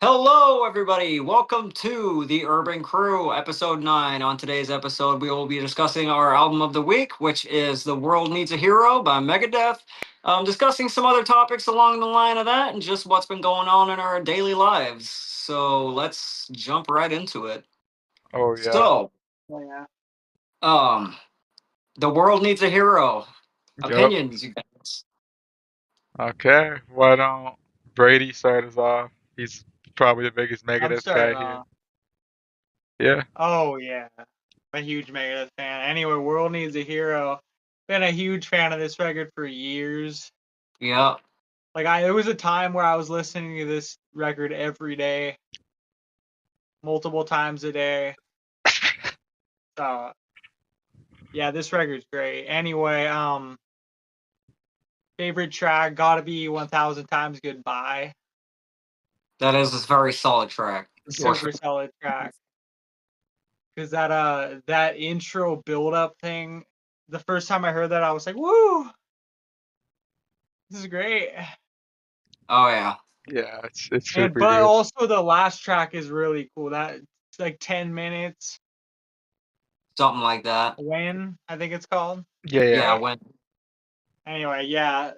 Hello, everybody. Welcome to the Urban Crew, episode 9. On today's episode, we will be discussing our album of the week, which is The World Needs a Hero by Megadeth. Discussing some other topics along the line of that and just what's been going on in our daily lives. So let's jump right into it. Oh yeah. So, Oh, yeah. um, The World Needs a Hero. Yep. Opinions, you guys. Okay. Why don't Brady start us off? He's probably the biggest I'm Megadeth guy starting here. off. Yeah. Oh yeah, I'm a huge Megadeth fan. Anyway, World Needs a Hero. Been a huge fan of this record for years. Yeah. There was a time where I was listening to this record every day, multiple times a day. So yeah, this record's great. Anyway, favorite track gotta be 1000 Times Goodbye. That is a very solid track. Super solid track. Cause that intro build up thing, the first time I heard that I was like, woo! This is great. Oh, yeah. Yeah, it's super But good. also the last track is really cool. That's like 10 minutes. Something like that. When I think it's called. Yeah, Yeah, yeah. when. Anyway, yeah,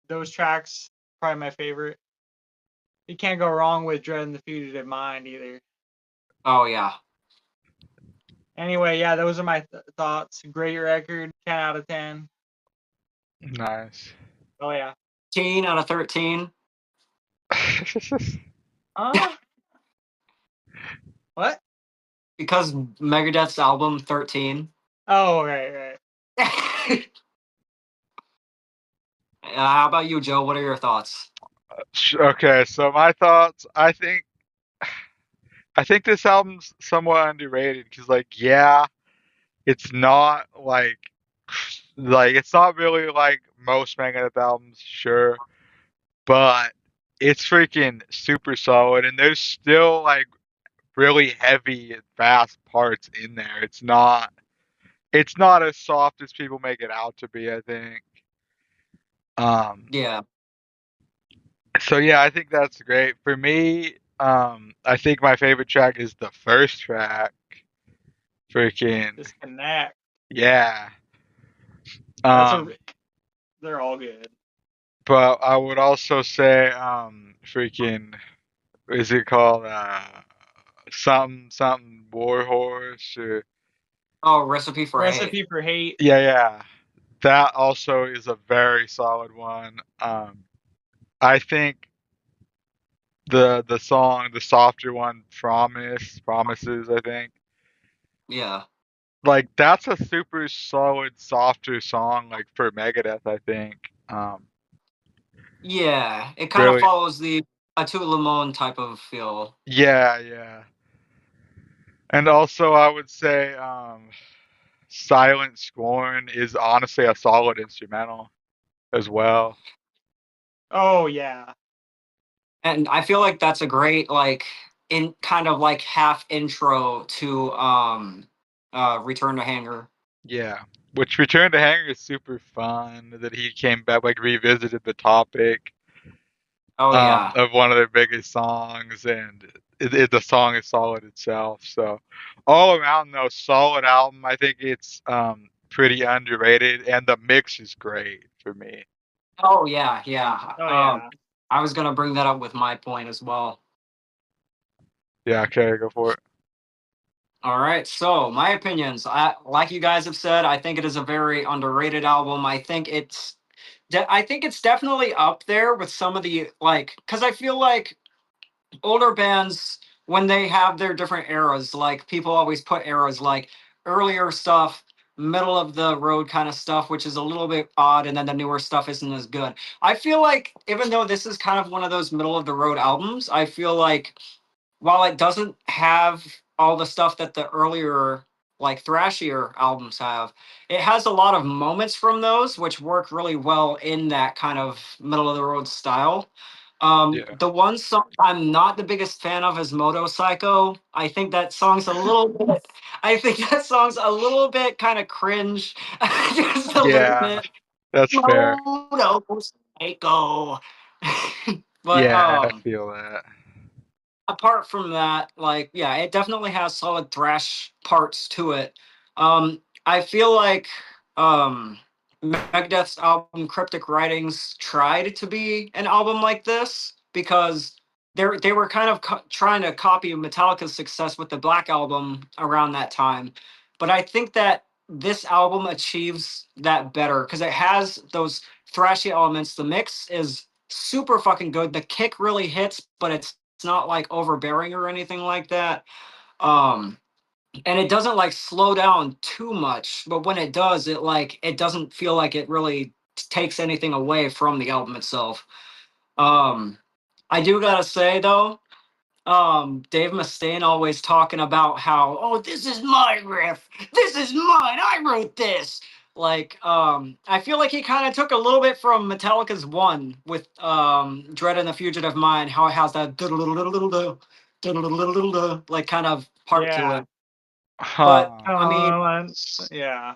those tracks probably my favorite. You can't go wrong with Dread and the Fugitive Mind either. Oh, yeah. Anyway, yeah, those are my thoughts. Great record, 10 out of 10. Nice. Oh yeah. 13 out of 13. What? Because Megadeth's album 13. Oh, right. How about you, Joe? What are your thoughts? Okay, so my thoughts. I think this album's somewhat underrated because, yeah, it's not like it's not really like most Megadeth albums, sure, but it's freaking super solid, and there's still really heavy and fast parts in there. It's not as soft as people make it out to be, I think. Um Yeah. so yeah, I think that's great. For me, I think my favorite track is the first track. Freaking Disconnect. yeah. That's Um they're all good. but I would also say freaking is it called something War Horse or Oh, Recipe for Hate. Recipe for Hate. yeah. That also is a very solid one. I think the song, the softer one, Promises, I think. Yeah. Like that's a super solid, softer song, like for Megadeth, I think. Yeah. It kind of Really, follows the Atu Limon type of feel. yeah, yeah. And also, I would say, Silent Scorn is honestly a solid instrumental as well. Oh yeah. And I feel like that's a great, like, in kind of like half intro to Return to Hangar. Yeah. Which Return to Hangar is super fun that he came back, like revisited the topic Oh, yeah. of one of their biggest songs, and the song is solid itself. So all around though, solid album. I think it's pretty underrated, and the mix is great for me. Oh, yeah. Yeah. Oh yeah. I was going to bring that up with my point as well. Yeah, okay, go for it. All right. So my opinions, like you guys have said, I think it is a very underrated album. I think it's definitely up there with some of the like, because I feel like older bands when they have their different eras, like people always put eras like earlier stuff, middle of the road kind of stuff, which is a little bit odd, and then the newer stuff isn't as good. I feel like even though this is kind of one of those middle of the road albums, I feel like while it doesn't have all the stuff that the earlier like thrashier albums have, it has a lot of moments from those which work really well in that kind of middle of the road style. Yeah. The one song I'm not the biggest fan of is Moto Psycho. I think that song's a little bit, I think that song's a little bit kind of cringe. Just a little Yeah, bit. that's fair. Moto Psycho. But Yeah, I feel that. apart from that, like, yeah, it definitely has solid thrash parts to it. I feel like Megadeth's album Cryptic Writings tried to be an album like this because they were kind of trying to copy Metallica's success with the Black Album around that time. But I think that this album achieves that better because it has those thrashy elements. The mix is super fucking good. The kick really hits, but it's not like overbearing or anything like that. Um, and it doesn't like slow down too much, but when it does, it doesn't feel like it really takes anything away from the album itself. Um, I do gotta say though, Dave Mustaine always talking about how, oh, this is my riff, this is mine, I wrote this. Like, I feel like he kind of took a little bit from Metallica's One with Dread and the Fugitive Mind, how it has that like kind of part to Yeah. it. But Huh. I mean, Yeah.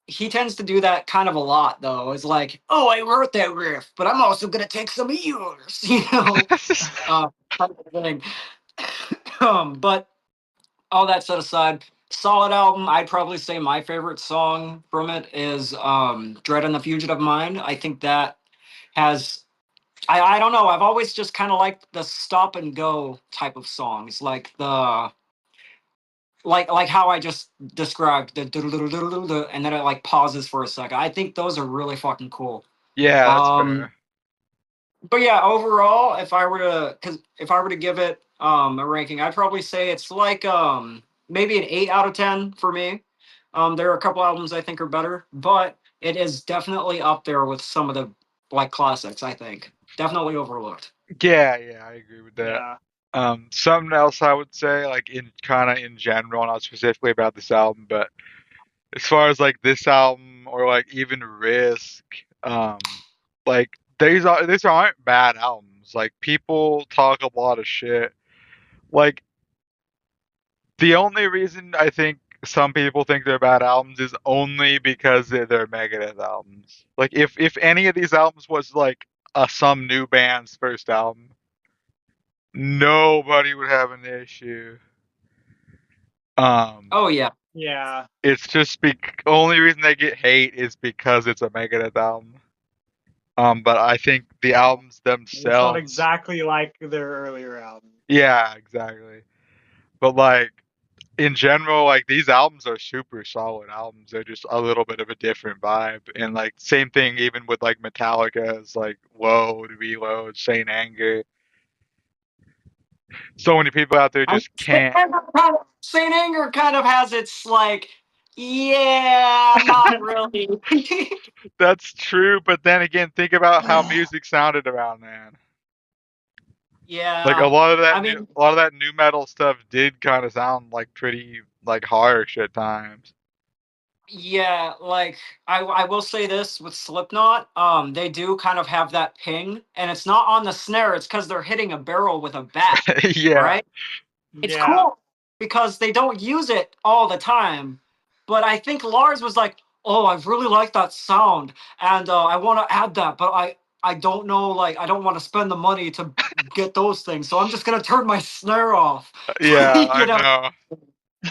he tends to do that kind of a lot though. It's like, oh, I wrote that riff, but I'm also gonna take some of yours, kind of thing. But all that set aside, solid album. I'd probably say my favorite song from it is Dread and the Fugitive Mind. I think that has I don't know, I've always just kind of liked the stop and go type of songs, like the like how I just described the and then it like pauses for a second. I think those are really fucking cool. Yeah, that's Um fair. but yeah, overall, if I were to give it a ranking, I'd probably say it's like maybe an 8 out of 10 for me. There are a couple albums I think are better, but it is definitely up there with some of the like classics, I think. Definitely overlooked. Yeah, I agree with that. Yeah. Something else I would say, like in kind of in general, not specifically about this album, but as far as like this album or like even Risk, like these aren't bad albums. Like people talk a lot of shit. Like the only reason I think some people think they're bad albums is only because they're Megadeth albums. Like if any of these albums was like some new band's first album, nobody would have an issue. Oh yeah. Yeah. It's just only reason they get hate is because it's a Megadeth album. But I think the albums It's not themselves, exactly like their earlier albums. yeah, exactly. But like in general, like these albums are super solid albums. They're just a little bit of a different vibe, and like same thing even with like Metallica's like Load, Reload, Saint Anger. So many people out there just can't. Saint Anger kind of has its like, yeah, not really. That's true, but then again, think about how music sounded around then. Like Yeah. I mean, a lot of that new metal stuff did kind of sound like pretty like harsh at times. yeah, like I will say this with Slipknot, they do kind of have that ping, and it's not on the snare, it's because they're hitting a barrel with a bat, Yeah, right? It's Yeah. cool because they don't use it all the time. But I think Lars was like, "Oh, I really like that sound, and I want to add that, but I don't know, like I don't want to spend the money to get those things, so I'm just gonna turn my snare off." yeah, You I know? know.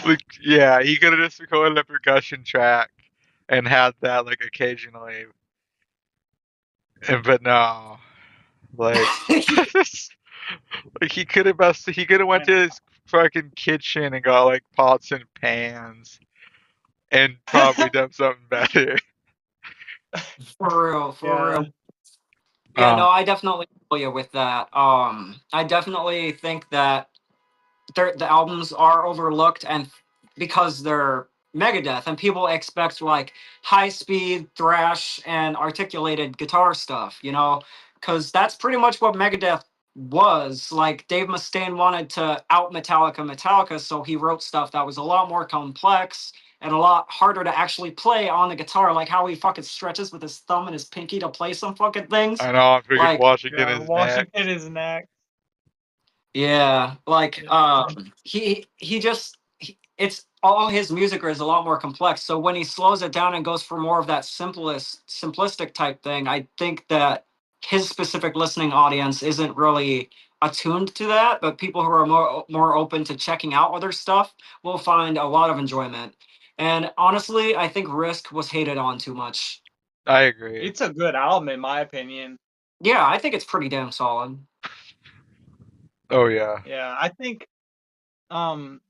Like, yeah, he could have just recorded a percussion track and had that like occasionally, but no, like, like he could have went to his fucking kitchen and got like pots and pans and probably done something better. For real, for Yeah. real. Yeah, no, Um, I definitely feel you with that. I definitely think that the albums are overlooked, and because they're Megadeth, and people expect like high speed thrash and articulated guitar stuff, because that's pretty much what Megadeth was. Like Dave Mustaine wanted to out Metallica, so he wrote stuff that was a lot more complex and a lot harder to actually play on the guitar, like how he fucking stretches with his thumb and his pinky to play some fucking things. I know I'm freaking Like, Washington Yeah. is Washington next. is next. yeah, like Yeah. he just it's all his music is a lot more complex. So when he slows it down and goes for more of that simplistic type thing, I think that his specific listening audience isn't really attuned to that, but people who are more open to checking out other stuff will find a lot of enjoyment. And honestly, I think Risk was hated on too much. I agree. It's a good album in my opinion. Yeah, I think it's pretty damn solid. Oh yeah. Yeah, um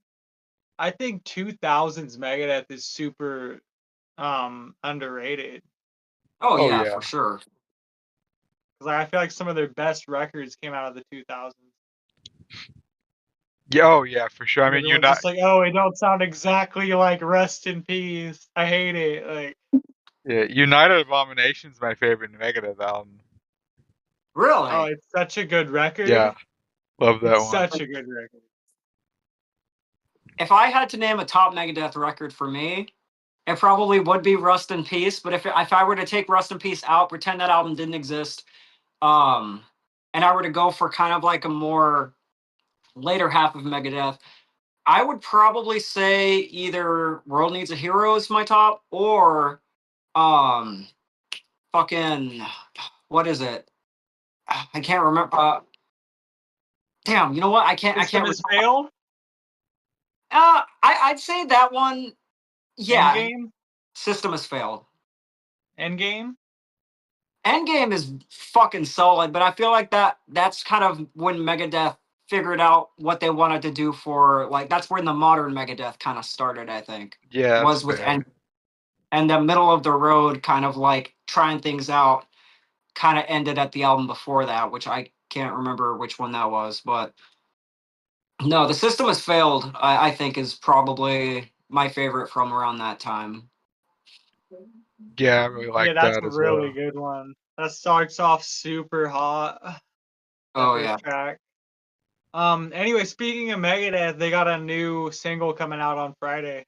I think 2000s Megadeth is super underrated. Oh Oh yeah, yeah. for sure. 'Cause I feel like some of their best records came out of the 2000s. Yeah. Oh yeah, for sure. I mean, Everyone's just like, oh, it don't sound exactly like Rest in Peace. I hate it. Like, United Abomination's my favorite Megadeth album. oh, Really? it's such a good record. Yeah, love that It's one. such a good record. If I had to name a top Megadeth record for me, it probably would be Rust in Peace. But if I were to take Rust in Peace out, pretend that album didn't exist, and I were to go for kind of like a more later half of Megadeth, I would probably say either World Needs a Hero is my top, or um fucking what is it? I can't remember. Damn, you know what? I can't. System I has can't. failed. I'd say that one. Yeah, Endgame. System has failed. Endgame. Endgame is fucking solid, but I feel like that's kind of when Megadeth figured out what they wanted to do for like that's when the modern Megadeth kind of started, I think. Yeah, that's Was with fair. and the middle of the road kind of like trying things out kind of ended at the album before that, which I can't remember which one that was, but no, the System has failed, I think is probably my favorite from around that time. Yeah, I really like Yeah, that's that a as really well. good one. That starts off super hot. That Oh first yeah. track. Anyway, speaking of Megadeth, they got a new single coming out on Friday.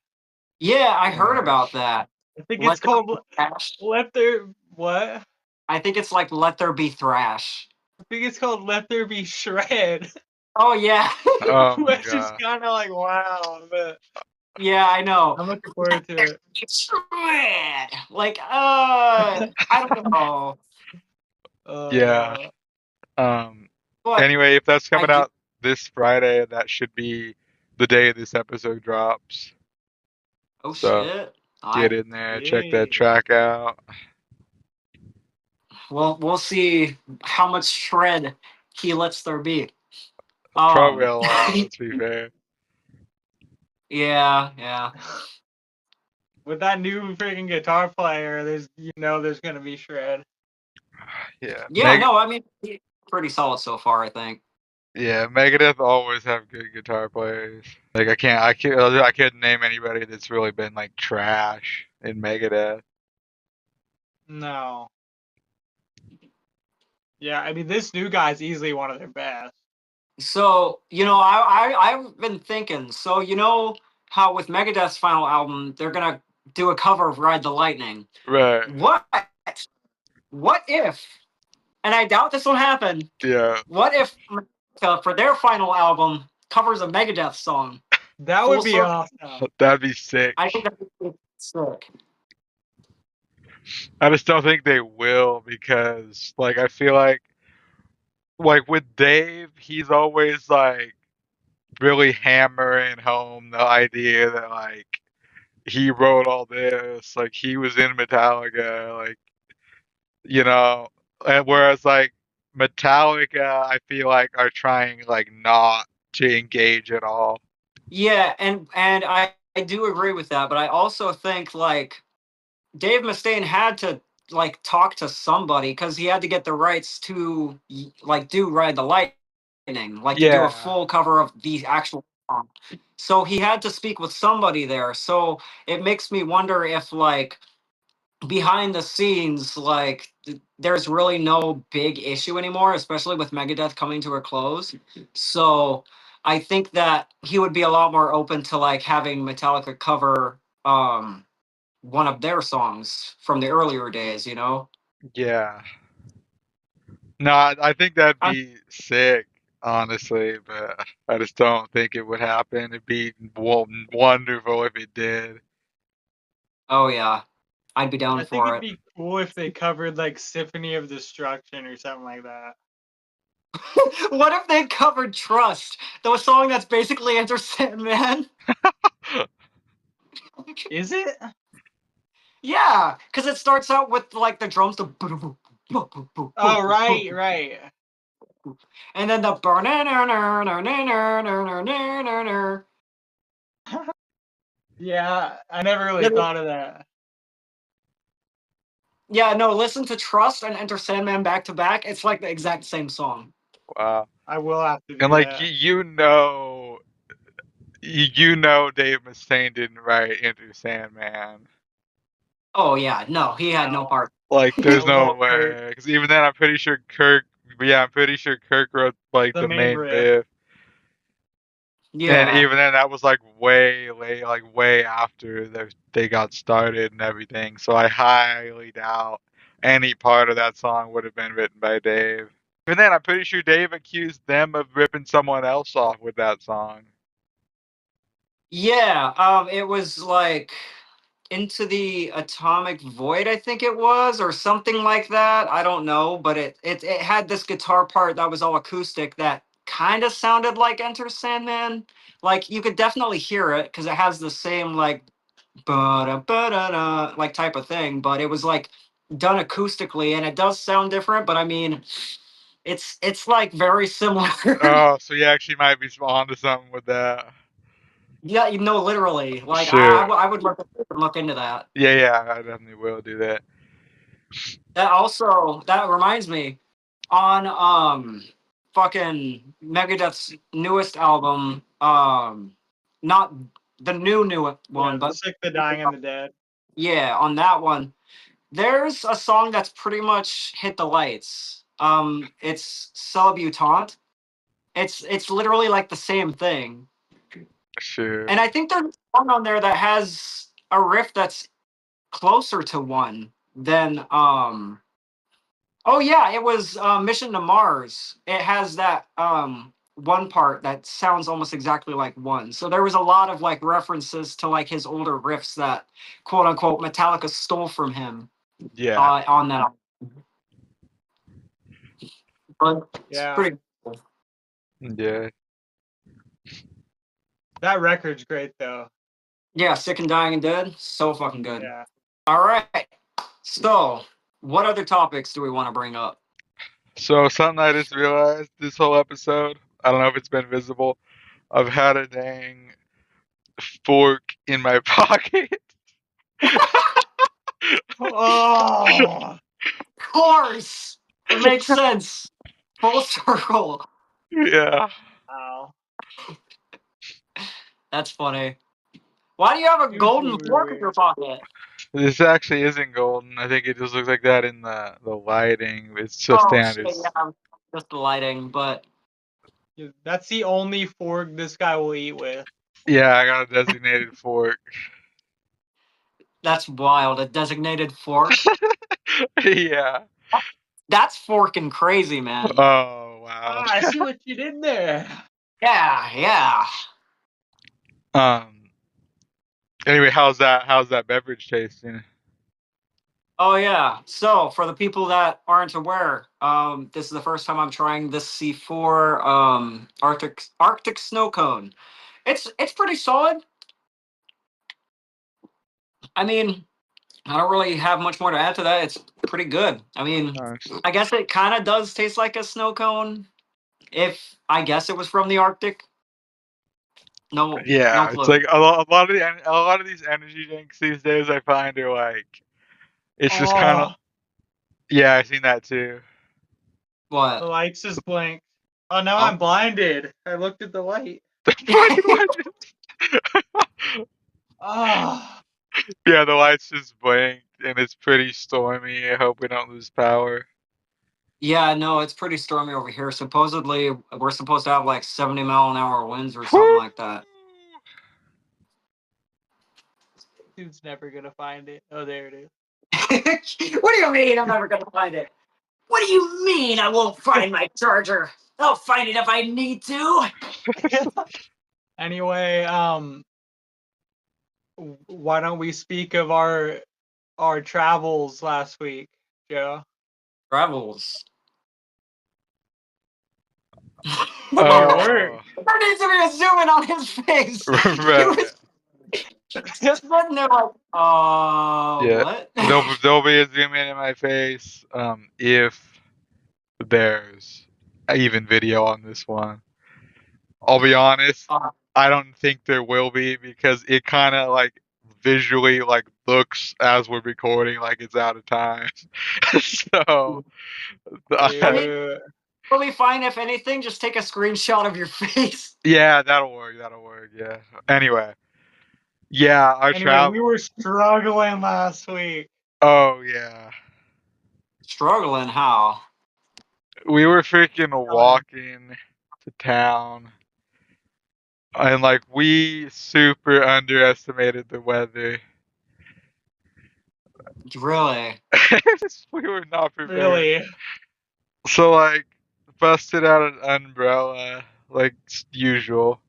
Yeah, I heard about Nice. that. I think Let it's There called Be Thrash. Let There What? I think it's like Let There Be Thrash. I think it's called Let There Be Shred, Oh yeah. Oh my which is god. kind of like wow, but Yeah, I know. I'm looking forward to it. It's red. Like, I don't know. Yeah. Uh, But Anyway, if that's I coming do. out this Friday, that should be the day this episode drops. Oh So shit. get in there, check that yeah. track out. Well, we'll see how much shred he lets there be. Probably a lot, let's be fair. Yeah, yeah. With that new freaking guitar player, there's gonna be shred. Yeah. Yeah, no, I mean, he's pretty solid so far, I think. Yeah, Megadeth always have good guitar players. Like I can't name anybody that's really been like trash in Megadeth. No. Yeah, I mean this new guy's easily one of their best. So, I've been thinking. So, how with Megadeth's final album, they're gonna do a cover of Ride the Lightning. Right. What if, and I doubt this will happen, Yeah. what if for their final album covers a Megadeth song? That Full would be circle. awesome. That'd be sick. I think that would be sick. I just don't think they will because like I feel like with Dave, he's always like really hammering home the idea that like he wrote all this, like he was in Metallica, like you know, and whereas like Metallica, I feel like are trying like not to engage at all. Yeah, and I do agree with that, but I also think like Dave Mustaine had to like talk to somebody because he had to get the rights to like do Ride the Lightning, like to do a Yeah, full cover of the actual song. So he had to speak with somebody there. So it makes me wonder if like behind the scenes, like there's really no big issue anymore, especially with Megadeth coming to a close. So I think that he would be a lot more open to like having Metallica cover one of their songs from the earlier days, yeah. No, I think that'd I'm, be sick, honestly, but I just don't think it would happen. It'd be wonderful if it did. oh yeah, I'd be down I think for it'd it. be cool if they covered like Symphony of Destruction or something like that. What if they covered Trust, the song that's basically Enter Sandman? Is it? Yeah, because it starts out with like the drums, the Oh, right. and then the Yeah, I never really thought of that. yeah, no, listen to Trust and Enter Sandman back to back. It's like the exact same song. Wow. I will have to do And like that. you know Dave Mustaine didn't write Enter Sandman. Oh yeah, no, he had no No. part. Like there's That was no all Kirk, way. Because even then, I'm pretty sure Kirk. Yeah, I'm pretty sure Kirk wrote like the the main main riff. riff. And Yeah, even then, that was like way late, like way after they got started and everything. So I highly doubt any part of that song would have been written by Dave. Even then, I'm pretty sure Dave accused them of ripping someone else off with that song. yeah. It was like Into the Atomic Void, I think it was, or something like that. I don't know, but it had this guitar part that was all acoustic that kind of sounded like Enter Sandman. Like you could definitely hear it because it has the same like ba da like type of thing, but it was like done acoustically and it does sound different, but I mean it's like very similar. Oh, so you actually might be onto something with that. Yeah, you know, literally. Like Sure. I would look into that. Yeah, I definitely will do that. That also that reminds me on fucking Megadeth's newest album, not the new Yeah, one, the but sick, the dying, and the dead. yeah, on that one, there's a song that's pretty much hit the lights. It's Celebutante. It's literally like the same thing. Sure. And I think there's one on there that has a riff that's closer to one than oh yeah, it was Mission to Mars. It has that one part that sounds almost exactly like one. So there was a lot of like references to like his older riffs that quote unquote Metallica stole from him Yeah. on that. But it's Yeah, pretty cool. Yeah. that record's great though. Yeah, Sick and Dying and Dead, so fucking good. Yeah. All right. So, what other topics do we want to bring up? So something I just realized this whole episode, I don't know if it's been visible, I've had a dang fork in my pocket. Oh, Of course, it makes sense. Full circle. Yeah. wow. That's funny. Why do you have a Super golden fork in your weird. pocket? This actually isn't golden. I think it just looks like that in the lighting. It's just Oh standard. shit, yeah, just the lighting, but Yeah, that's the only fork this guy will eat with. Yeah, I got a designated fork. that's wild. A designated fork. Yeah. That's forking crazy, man. Oh wow. Ah, I see what you did there. Yeah, yeah. Um. Anyway, how's that beverage tasting? Oh yeah. So for the people that aren't aware, this is the first time I'm trying this C4 Arctic snow cone. It's pretty solid. I mean, I don't really have much more to add to that. It's pretty good. I mean, Nice. I guess it kind of does taste like a snow cone. If I guess it was from the Arctic. No, no Yeah, it's clue. like a lot of these energy drinks these days I find are like it's just kind of Oh, yeah, I've seen that too. the What? lights just blinked. Oh, now Oh. I'm blinded. I looked at the light. Fucking legend. Ah, Yeah, the lights just blinked and it's pretty stormy. I hope we don't lose power. Yeah, no, it's pretty stormy over here. Supposedly, we're supposed to have like 70-mile-an-hour winds or something Woo! like that. dude's never gonna find it. Oh, there it is. What do you mean I'm never gonna find it? What do you mean I won't find my charger? I'll find it if I need to. Anyway, why don't we speak of our travels last week, Joe? Travels. work. There needs to be a zoom in on his face. He Right. was just sitting there like, Yeah. what? There'll be a zoom in my face. If there's even video on this one. I'll be honest. Uh, I don't think there will be because it kind of like visually like looks as we're recording like it's out of time. So I mean, Dude. totally fine. If anything, just take a screenshot of your face. yeah, that'll work. That'll work. Yeah. Anyway, yeah, our Anyway, travel. we were struggling last week. Oh yeah, Struggling how? we were freaking walking to town, and like we super underestimated the weather. Really? We were not prepared. Really? So like busted out an umbrella like usual.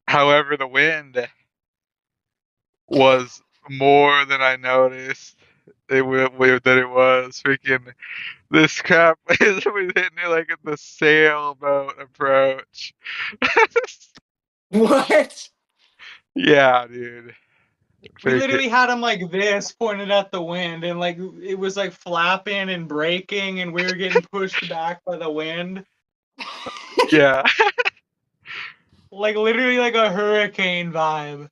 However, the wind was more than I noticed. That it was freaking this crap was hitting it like at the sailboat approach. What? Yeah, dude. We Freaking- literally had him like this, pointed at the wind, and like it was like flapping and breaking, and we were getting pushed back by the wind. yeah. Like literally like a hurricane vibe.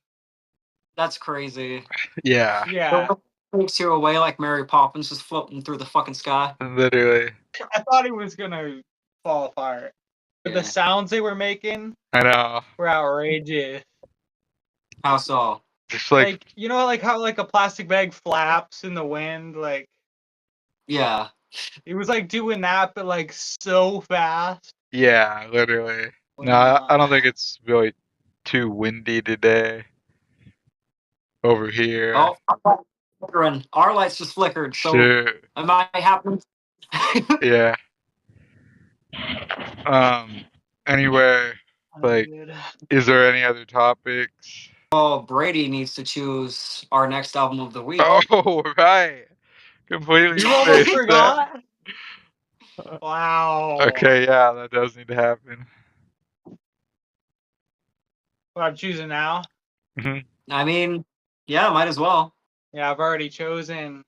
That's crazy. Yeah. Yeah. The wind takes you away like Mary Poppins just floating through the fucking sky. Literally. I thought it was gonna fall apart. But Yeah. the sounds they were making I know. were outrageous. How so? Just like, Like you know like how like a plastic bag flaps in the wind, like Yeah. it was like doing that but like so fast. yeah, literally. No, I don't think it's really too windy today over here. Oh, flickering. Our lights just flickered, so Sure. it might happen. Yeah. Anyway, like, Dude. is there any other topics? Oh, Brady needs to choose our next album of the week. Oh, right. Completely You almost spaced forgot? Wow. that. Okay, yeah, that does need to happen. What I'm choosing now? I mean, yeah, might as well. Yeah, I've already chosen.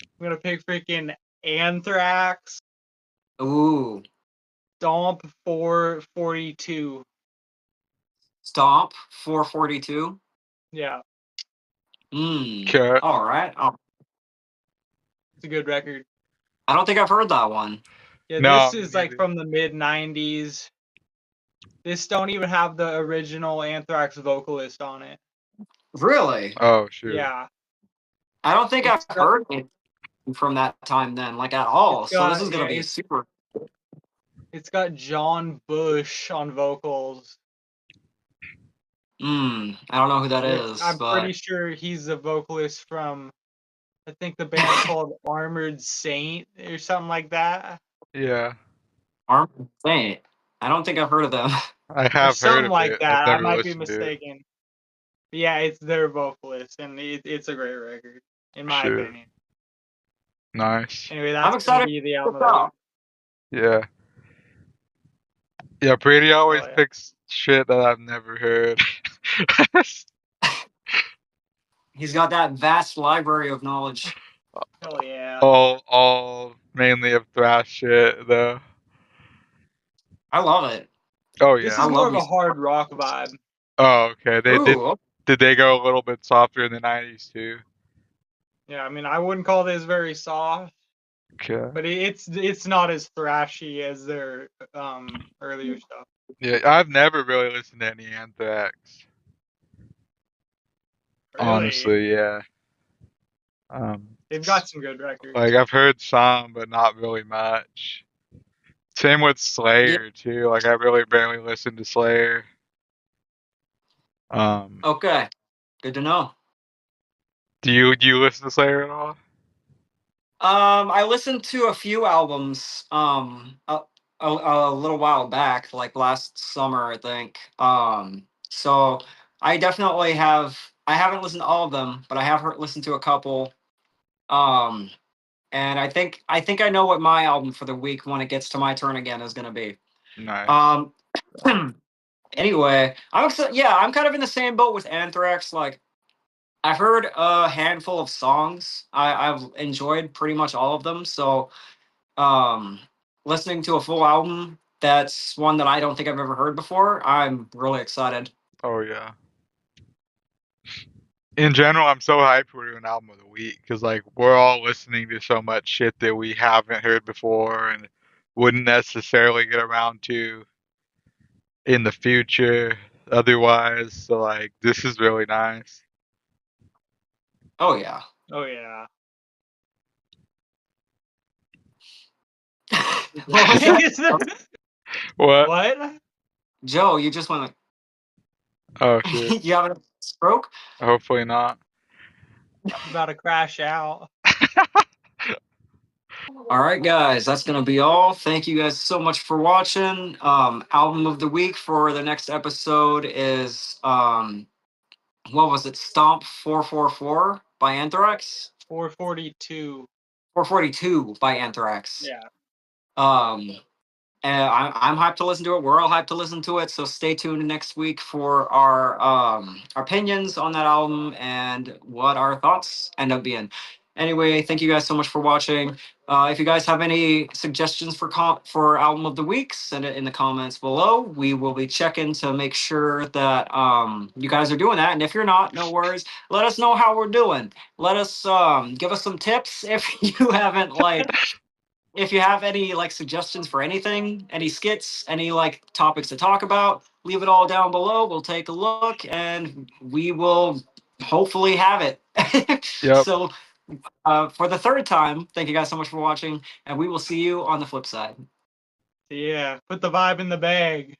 I'm gonna pick freaking Anthrax Ooh, Stomp 442. Stomp 442. Yeah, Okay. All right. Oh, it's a good record. I don't think I've heard that one. Yeah, No, this me is like neither. from the mid 90s. This don't even have the original Anthrax vocalist on it. Really? Oh, sure. Yeah. I don't think I've It's got- heard it from that time then, like at all. It's So this got- is gonna yeah, be it's- super. It's got John Bush on vocals. I don't know who that is, I'm but pretty sure he's the vocalist from, I think the band's called Armored Saint or something like that. Yeah. Armored Saint. I don't think I've heard of them. I Or have heard something of like it. that. I've I never might be listened to it. mistaken. But yeah, it's their vocalist, and it's a great record, in my Sure. opinion. Nice. Anyway, I'm that's gonna excited be the to album. check of the out. week. Yeah. Yeah, Brady always Oh, yeah. picks shit that I've never heard. He's got that vast library of knowledge. Hell yeah. all mainly of thrash shit though. I love it. Oh This yeah. is more love of a these- hard rock vibe. Oh okay. Ooh, Did they go a little bit softer in the 90s too? Yeah, I mean, I wouldn't call this very soft, Okay. but it's not as thrashy as their earlier stuff. Yeah, I've never really listened to any Anthrax. Really. Honestly, yeah. They've got some good records. Like I've heard some, but not really much. Same with Slayer too. Like I really barely listened to Slayer. okay. Good to know. Do you listen to Slayer at all? I listened to a few albums a little while back, like last summer, I think. So I definitely have. I haven't listened to all of them, but I have listened to a couple. and I think I know what my album for the week when it gets to my turn again is gonna be. Nice. Anyway, I'm kind of in the same boat with Anthrax. Like, I've heard a handful of songs. I've enjoyed pretty much all of them. So, listening to a full album, that's one that I don't think I've ever heard before. I'm really excited. Oh yeah. In general, I'm so hyped for doing album of the week because like we're all listening to so much shit that we haven't heard before and wouldn't necessarily get around to in the future otherwise. So like this is really nice. Oh yeah. Oh yeah. What was that? What? What? Joe, you just went Oh like, shit. you having a stroke? Hopefully not. About to crash out. All right, guys, that's gonna be all. Thank you guys so much for watching. Album of the week for the next episode is what was it? Stomp 444 by Anthrax. 442. 442 by Anthrax. Yeah. And I'm hyped to listen to it. We're all hyped to listen to it. So stay tuned next week for our opinions on that album and what our thoughts end up being. Anyway, thank you guys so much for watching. If you guys have any suggestions for album of the week, send it in the comments below. We will be checking to make sure that you guys are doing that. And if you're not, no worries. Let us know how we're doing. Let us give us some tips if you haven't if you have any like suggestions for anything, any skits, any like topics to talk about, leave it all down below. We'll take a look and we will hopefully have it. Yep. So for the third time, thank you guys so much for watching, and we will see you on the flip side. Yeah. Put the vibe in the bag.